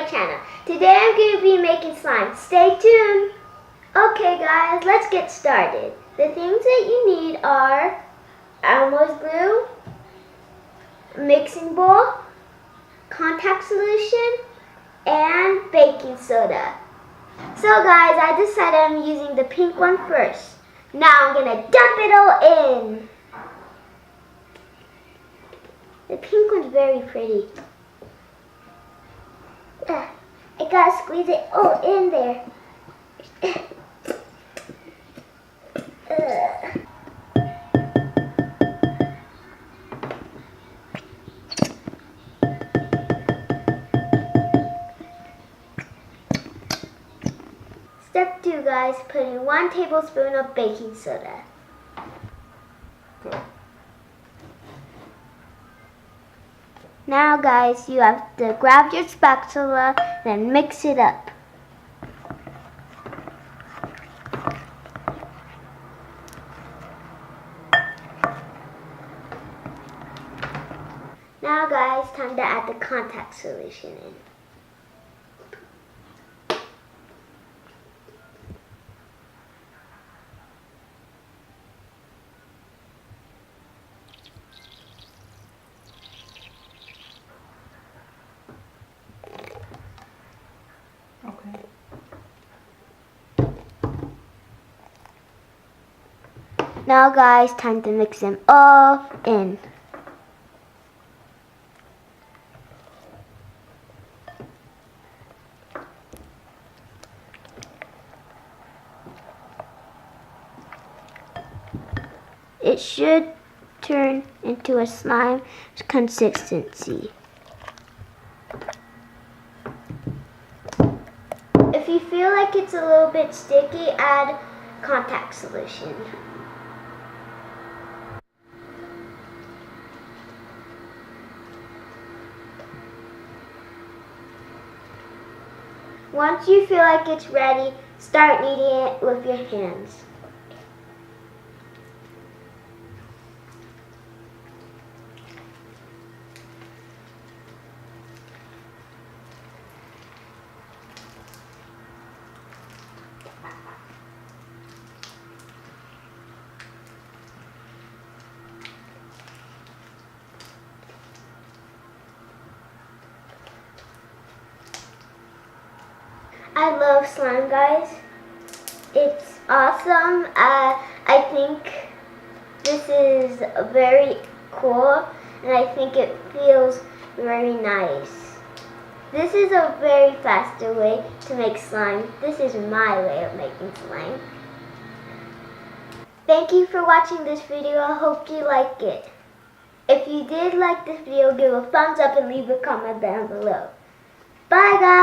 channel. Today I'm going to be making slime. Stay tuned! Okay guys, let's get started. The things that you need are Elmers Glue, mixing bowl, contact solution, and baking soda. So guys, I decided I'm using the pink one first. Now I'm going to dump it all in. The pink one's very pretty. I gotta squeeze it all in there. Step 2 guys, put in 1 tablespoon of baking soda. Now guys, you have to grab your spatula and mix it up. Now guys, time to add the contact solution in. Now guys, time to mix them all in. It should turn into a slime consistency. If you feel like it's a little bit sticky, add contact solution. Once you feel like it's ready, start kneading it with your hands. I love slime, guys. It's awesome. I think this is very cool, and I think it feels very nice. This is a very faster way to make slime. This is my way of making slime. Thank you for watching this video. I hope you like it. If you did like this video, give a thumbs up and leave a comment down below. Bye, guys.